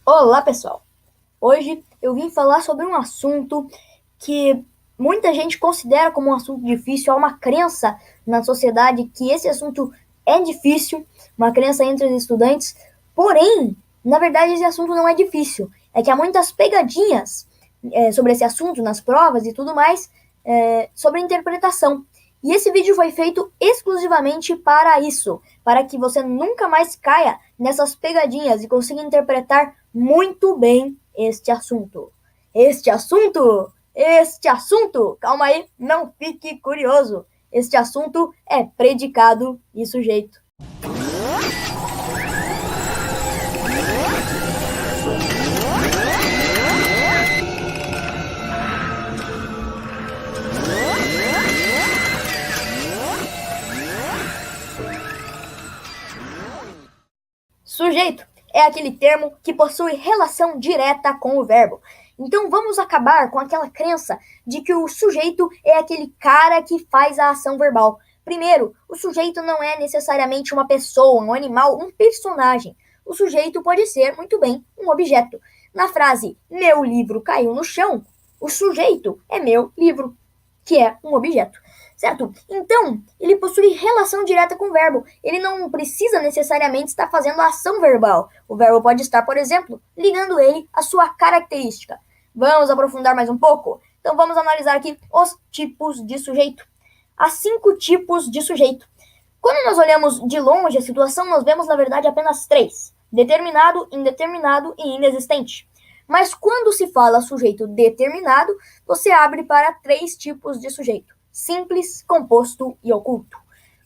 Olá, pessoal! Hoje eu vim falar sobre um assunto que muita gente considera como um assunto difícil. Há uma crença na sociedade que esse assunto é difícil, uma crença entre os estudantes. Porém, na verdade, esse assunto não é difícil. É que há muitas pegadinhas sobre esse assunto nas provas e tudo mais, sobre interpretação. E esse vídeo foi feito exclusivamente para isso, para que você nunca mais caia nessas pegadinhas e consiga interpretar muito bem este assunto. Este assunto, calma aí, não fique curioso. Este assunto é predicado e sujeito. Sujeito é aquele termo que possui relação direta com o verbo. Então vamos acabar com aquela crença de que o sujeito é aquele cara que faz a ação verbal. Primeiro, o sujeito não é necessariamente uma pessoa, um animal, um personagem. O sujeito pode ser, muito bem, um objeto. Na frase, meu livro caiu no chão, o sujeito é meu livro, que é um objeto. Certo? Então, ele possui relação direta com o verbo. Ele não precisa necessariamente estar fazendo a ação verbal. O verbo pode estar, por exemplo, ligando ele à sua característica. Vamos aprofundar mais um pouco? Então, vamos analisar aqui os tipos de sujeito. Há 5 tipos de sujeito. Quando nós olhamos de longe a situação, nós vemos, na verdade, apenas 3. Determinado, indeterminado e inexistente. Mas quando se fala sujeito determinado, você abre para 3 tipos de sujeito: simples, composto e oculto.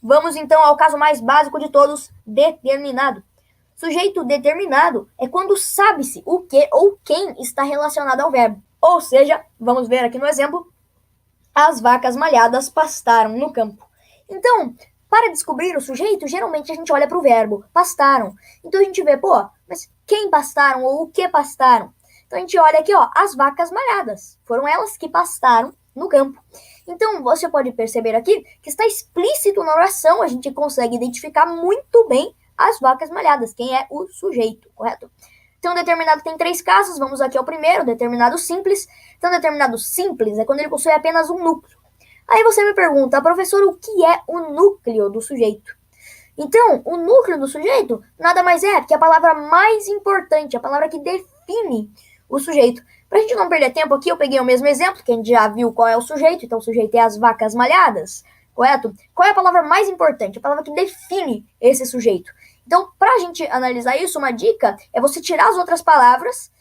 Vamos então ao caso mais básico de todos, determinado. Sujeito determinado é quando sabe-se o que ou quem está relacionado ao verbo. Ou seja, vamos ver aqui no exemplo, as vacas malhadas pastaram no campo. Então, para descobrir o sujeito, geralmente a gente olha para o verbo, pastaram. Então a gente vê, mas quem pastaram ou o que pastaram? Então a gente olha aqui, as vacas malhadas. Foram elas que pastaram no campo. Então você pode perceber aqui que está explícito na oração, a gente consegue identificar muito bem as vacas malhadas, quem é o sujeito, correto? Então, determinado tem 3 casos, vamos aqui ao primeiro, determinado simples. Então, determinado simples é quando ele possui apenas um núcleo. Aí você me pergunta, professor, o que é o núcleo do sujeito? Então, o núcleo do sujeito nada mais é que a palavra mais importante, a palavra que define o sujeito. Para a gente não perder tempo aqui, eu peguei o mesmo exemplo, que a gente já viu qual é o sujeito. Então, o sujeito é as vacas malhadas, correto? Qual é a palavra mais importante? A palavra que define esse sujeito. Então, para a gente analisar isso, uma dica é você tirar as outras palavras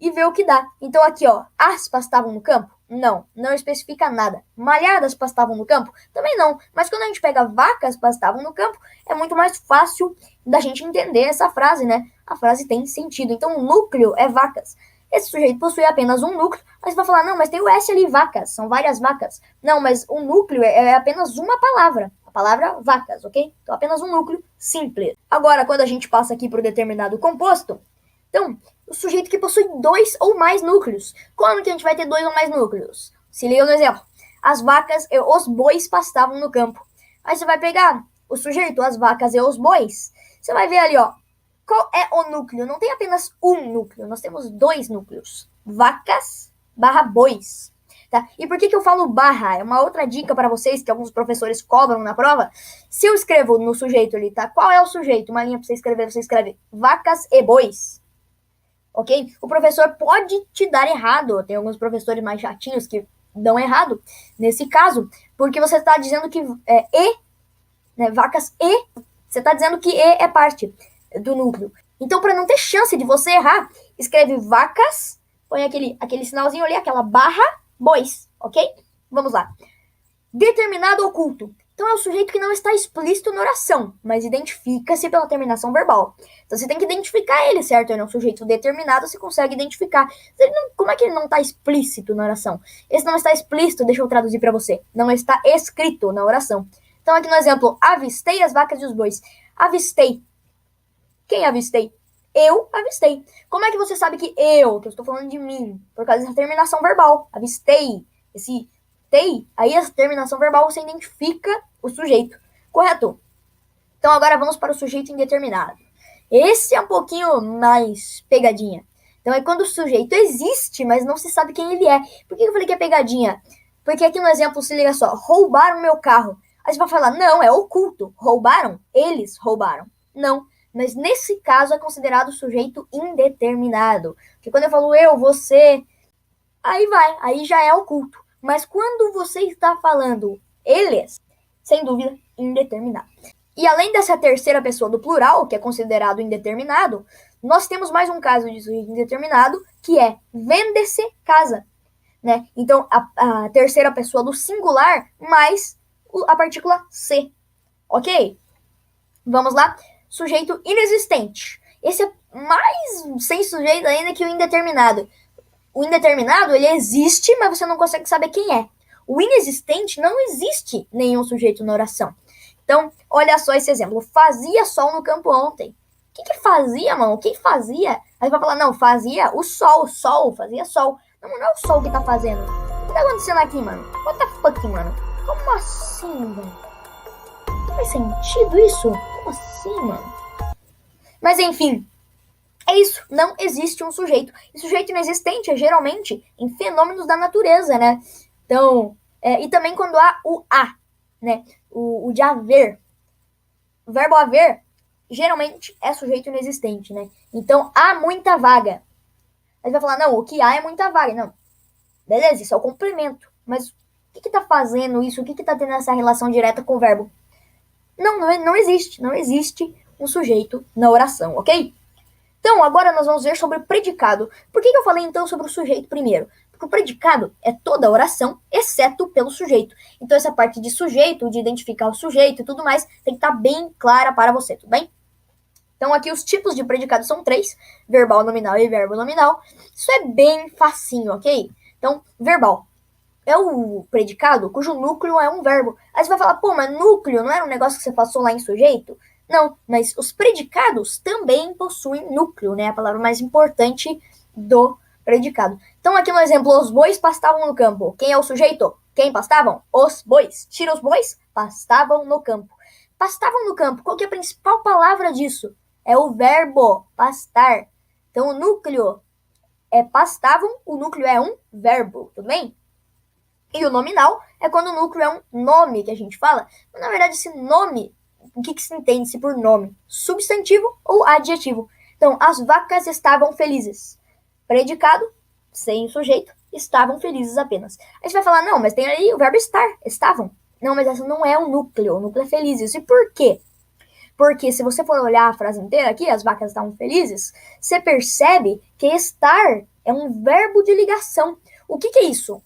e ver o que dá. Então, aqui, as pastavam no campo? Não especifica nada. Malhadas pastavam no campo? Também não. Mas quando a gente pega vacas pastavam no campo, é muito mais fácil da gente entender essa frase, né? A frase tem sentido. Então, o núcleo é vacas. Esse sujeito possui apenas um núcleo. Aí você vai falar, não, mas tem o S ali, vacas, são várias vacas. Não, mas o núcleo é apenas uma palavra. A palavra vacas, ok? Então, apenas um núcleo simples. Agora, quando a gente passa aqui para o determinado composto, então, o sujeito que possui 2 ou mais núcleos. Quando que a gente vai ter 2 ou mais núcleos? Se liga no exemplo. As vacas e os bois pastavam no campo. Aí você vai pegar o sujeito, as vacas e os bois. Você vai ver ali, qual é o núcleo? Não tem apenas um núcleo, nós temos 2 núcleos. Vacas barra bois. Tá? E por que eu falo barra? É uma outra dica para vocês que alguns professores cobram na prova. Se eu escrevo no sujeito ali, tá? Qual é o sujeito? Uma linha para você escreve vacas e bois. Ok? O professor pode te dar errado. Tem alguns professores mais chatinhos que dão errado nesse caso, porque você está dizendo que né, vacas e, você está dizendo que e é parte do núcleo. Então, para não ter chance de você errar, escreve vacas, põe aquele sinalzinho ali, aquela barra, bois, ok? Vamos lá. Determinado oculto. Então, é o sujeito que não está explícito na oração, mas identifica-se pela terminação verbal. Então, você tem que identificar ele, certo? Ele é um sujeito determinado, você consegue identificar. Como é que ele não está explícito na oração? Esse não está explícito, deixa eu traduzir para você. Não está escrito na oração. Então, aqui no exemplo, avistei as vacas e os bois. Avistei. Quem avistei? Eu avistei. Como é que você sabe que eu estou falando de mim? Por causa dessa terminação verbal. Avistei. Esse tei, aí essa terminação verbal você identifica o sujeito. Correto? Então agora vamos para o sujeito indeterminado. Esse é um pouquinho mais pegadinha. Então é quando o sujeito existe, mas não se sabe quem ele é. Por que eu falei que é pegadinha? Porque aqui no exemplo, se liga só, roubaram meu carro. Aí você vai falar, não, é oculto. Roubaram? Eles roubaram. Não. Mas nesse caso é considerado sujeito indeterminado. Porque quando eu falo eu, você, aí já é oculto. Mas quando você está falando eles, sem dúvida, indeterminado. E além dessa terceira pessoa do plural, que é considerado indeterminado, nós temos mais um caso de sujeito indeterminado, que é vende-se casa. Né? Então, a terceira pessoa do singular mais a partícula se. Ok? Vamos lá? Sujeito inexistente. Esse é mais sem sujeito ainda que o indeterminado. O indeterminado, ele existe, mas você não consegue saber quem é. O inexistente, não existe nenhum sujeito na oração. Então, olha só esse exemplo. Fazia sol no campo ontem. O que fazia, mano? Quem fazia? Aí vai falar, não, fazia o sol, fazia sol. Não é o sol que tá fazendo. O que tá acontecendo aqui, mano? What the fuck, mano? Como assim, velho? Faz sentido isso? Como assim, mano? Mas enfim, é isso. Não existe um sujeito. E sujeito inexistente é geralmente em fenômenos da natureza, né? Então, e também quando há o a, né? O de haver. O verbo haver geralmente é sujeito inexistente, né? Então, há muita vaga. Aí vai falar, não, o que há é muita vaga. Não, beleza, isso é o complemento. Mas o que tá fazendo isso? O que tá tendo essa relação direta com o verbo? Não existe. Não existe um sujeito na oração, ok? Então, agora nós vamos ver sobre o predicado. Por que eu falei, então, sobre o sujeito primeiro? Porque o predicado é toda a oração, exceto pelo sujeito. Então, essa parte de sujeito, de identificar o sujeito e tudo mais, tem que estar bem clara para você, tudo bem? Então, aqui os tipos de predicado são 3, verbal, nominal e verbo nominal. Isso é bem facinho, ok? Então, verbal é o predicado cujo núcleo é um verbo. Aí você vai falar, pô, mas núcleo não era um negócio que você passou lá em sujeito? Não, mas os predicados também possuem núcleo, né? A palavra mais importante do predicado. Então, aqui no exemplo, os bois pastavam no campo. Quem é o sujeito? Quem pastavam? Os bois. Tira os bois, pastavam no campo. Pastavam no campo. Qual que é a principal palavra disso? É o verbo pastar. Então, o núcleo é pastavam, o núcleo é um verbo, tudo bem? E o nominal é quando o núcleo é um nome que a gente fala. Mas, na verdade, esse nome, o que se entende-se por nome? Substantivo ou adjetivo? Então, as vacas estavam felizes. Predicado, sem sujeito, estavam felizes apenas. Aí você vai falar, não, mas tem aí o verbo estar, estavam. Não, mas essa não é o núcleo é felizes. E por quê? Porque se você for olhar a frase inteira aqui, as vacas estavam felizes, você percebe que estar é um verbo de ligação. O que é isso?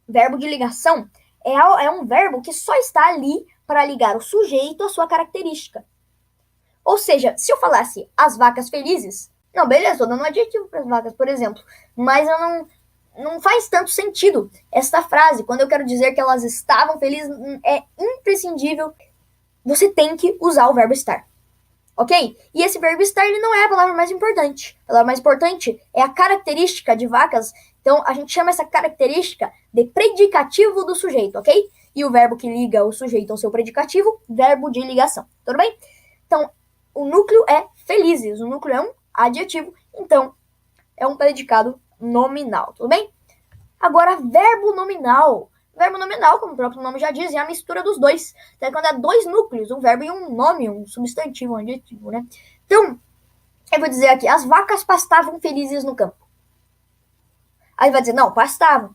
Verbo de ligação é um verbo que só está ali para ligar o sujeito à sua característica. Ou seja, se eu falasse as vacas felizes, não, beleza, estou dando um adjetivo para as vacas, por exemplo, mas eu não faz tanto sentido esta frase. Quando eu quero dizer que elas estavam felizes, é imprescindível. Você tem que usar o verbo estar, ok? E esse verbo estar, ele não é a palavra mais importante. A palavra mais importante é a característica de vacas. Então, a gente chama essa característica de predicativo do sujeito, ok? E o verbo que liga o sujeito ao seu predicativo, verbo de ligação, tudo bem? Então, o núcleo é felizes, o núcleo é um adjetivo, então, é um predicado nominal, tudo bem? Agora, verbo nominal. Verbo nominal, como o próprio nome já diz, é a mistura dos dois. Então, é quando é dois núcleos, um verbo e um nome, um substantivo, um adjetivo, né? Então, eu vou dizer aqui, as vacas pastavam felizes no campo. Aí vai dizer, não, pastavam.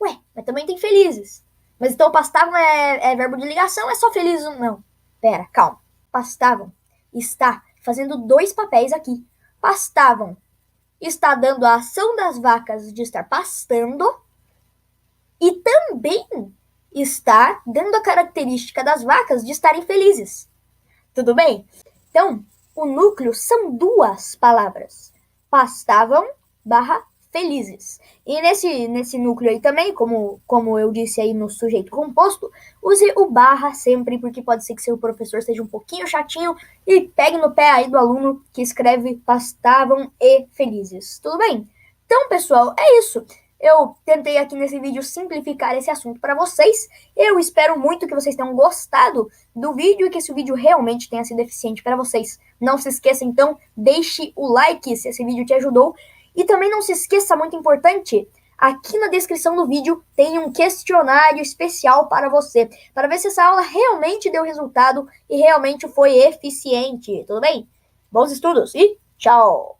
Ué, mas também tem felizes. Mas então pastavam é verbo de ligação, é só felizes? Não. Pera, calma. Pastavam está fazendo dois papéis aqui. Pastavam está dando a ação das vacas de estar pastando e também está dando a característica das vacas de estarem felizes. Tudo bem? Então, o núcleo são duas palavras. Pastavam barra felizes. E nesse núcleo aí também, como eu disse aí no sujeito composto, use o barra sempre, porque pode ser que seu professor seja um pouquinho chatinho e pegue no pé aí do aluno que escreve pastavam e felizes. Tudo bem? Então, pessoal, é isso. Eu tentei aqui nesse vídeo simplificar esse assunto para vocês. Eu espero muito que vocês tenham gostado do vídeo e que esse vídeo realmente tenha sido eficiente para vocês. Não se esqueça, então, deixe o like se esse vídeo te ajudou. E também não se esqueça, muito importante, aqui na descrição do vídeo tem um questionário especial para você, para ver se essa aula realmente deu resultado e realmente foi eficiente, tudo bem? Bons estudos e tchau!